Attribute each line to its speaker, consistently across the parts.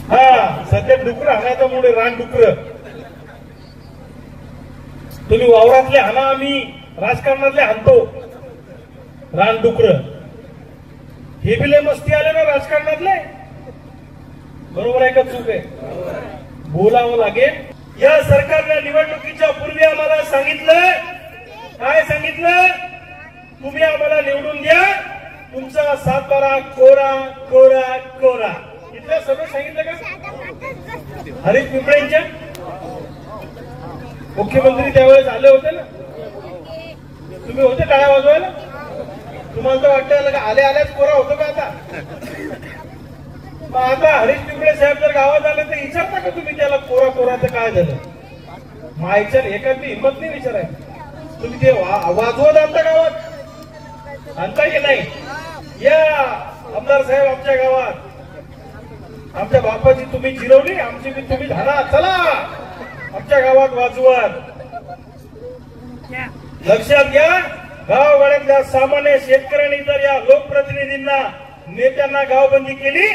Speaker 1: हा सध्या डुकर हाणायचा मुळे रान डुकर तुम्ही वावरातले हाना, आम्ही राजकारणातले हाणतो रान डुकर. हे बी लय मस्ती आले ना राजकारणातले. बरोबर आहे का चूक आहे? बोलावं लागेल. या सरकारने निवडणुकीच्या पूर्वी आम्हाला सांगितलं, काय सांगितलं? तुम्ही आम्हाला निवडून द्या, तुमचा 7-12 कोरा कोरा कोरा. इथलं सगळं सांगितलं का? हरीश पिंपळेंच्या मुख्यमंत्री त्यावेळेस आले होते ना, तुम्ही होते टाळ्या वाजवायला? तुम्हाला तर वाटतं का आले आल्याच कोरा होतो का आता? मग आता हरीश पिंपळे साहेब जर गावात आले तर विचारता का तुम्ही त्याला कोरा कोराचं काय झालं? मायच्या एखादी हिंमत नाही विचारायची. तुम्ही ते वाजवत आणता गावात, आणता की नाही? या आमदार साहेब आमच्या गावात, आमच्या बापाची तुम्ही जिरवली, आमची बी तुम्ही झाला, चला आमच्या गावात वाजवत. लक्षात घ्या, गावगाड्यातल्या सामान्य शेतकऱ्यांनी जर या लोकप्रतिनिधींना, नेत्यांना गावबंदी केली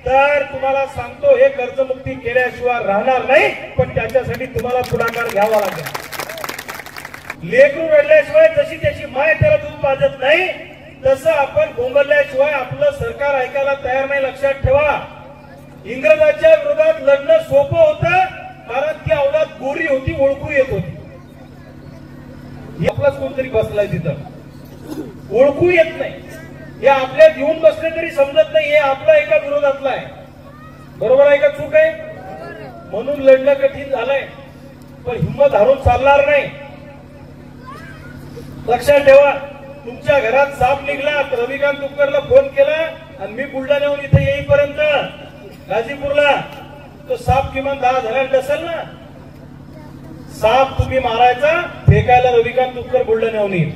Speaker 1: तर तुम्हाला सांगतो हे कर्जमुक्ती केल्याशिवाय राहणार नाही. पण त्याच्यासाठी तुम्हाला पुढाकार घ्यावा लागेल. लेकरू रडल्याशिवाय जशी त्याची माय त्याला दूध पाजत नाही, तसं आपण बोंबलल्याशिवाय आपलं सरकार ऐकायला तयार नाही. लक्षात ठेवा, इंग्रजांच्या विरोधात लढणं सोपं होतं, कारण ती अवलाद गोरी होती, ओळखू येत होती. आपलाच कोणतरी बसलाय तिथं, ओळखू येत नाही. हे आपल्यात येऊन बसले तरी समजत नाही हे आपला एका विरोधातला आहे. बरोबर आहे का चूक आहे? म्हणून लढणं कठीण झालंय, पण हिंमत हारून चालणार नाही. लक्षात ठेवा, तुमच्या घरात साप निघला तर रविकांत तुपकरला फोन केला आणि मी बुलढाण्याहून इथे येईपर्यंत गाजीपूरला तो साप किमान 10 जणांना नसेल ना. साप तुम्ही मारायचा, फेकायला रविकांत तुपकर बुलढाण्याहून येईल.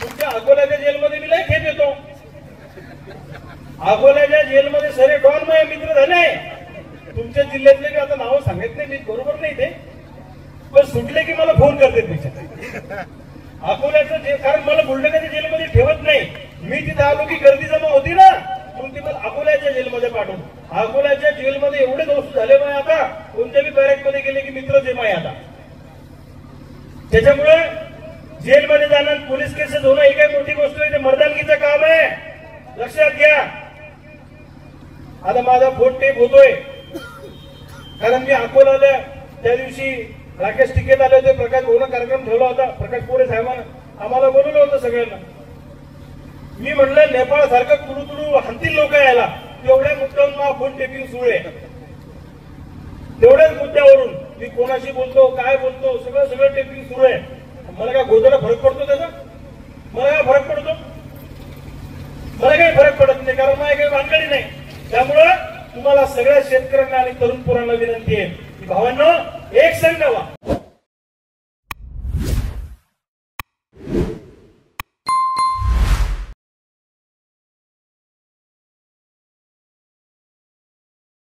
Speaker 1: तुमच्या अकोल्याच्या जेलमध्ये मी लय खेप येतो. अकोल्याच्या जेलमध्ये सरे डॉन माझे मित्र झाले. तुमच्या जिल्ह्यातले मी आता नावं सांगत नाही, मी बरोबर नाही ते, पण सुटले की मला फोन करते तिच्या अकोल्याचं जेल. कारण मला बुलढाण्याच्या जेलमध्ये ठेवत नाही. मी तिथे आलो की गर्दी जमा होती ना, म्हणून ती मला अकोल्याच्या जेलमध्ये पाठवून. अकोल्याच्या जेलमध्ये एवढे दोस्त झाले माय, आता कोणत्याही बॅरेक मध्ये गेले की मित्र जे माय आता. त्याच्यामुळे जेलमध्ये जाणं, पोलीस केसेस होणं ही काही मोठी गोष्ट नाही, ते मर्दानगीचं काम आहे. लक्षात घ्या. आता माझा फोन टेप होतोय, कारण मी अकोल्याला त्या दिवशी राकेश टिकेत आले होते, प्रकाश भाऊन कार्यक्रम ठेवला होता. प्रकाश पोरे साहेबांना आम्हाला बोलवलं होतं सगळ्यांना. मी म्हटलं नेपाळ सारखं तुडू तुडू हाणतील लोक यायला, तेवढ्या मुद्द्यावरून मला फोन टेपिंग सुरू आहे. तेवढ्याच मुद्द्यावरून मी कोणाशी बोलतो, काय बोलतो, सगळं टेपिंग सुरू आहे. मला काय गोदाला फरक पडतो त्याचा? मला काय फरक पडतो? मला काही फरक पडत नाही, कारण माझ्या काही भानगडी नाही. त्यामुळं तुम्हाला सगळ्या शेतकऱ्यांना आणि तरुण पोरांना विनंती आहे की भावांनो, एक संघ व्हा.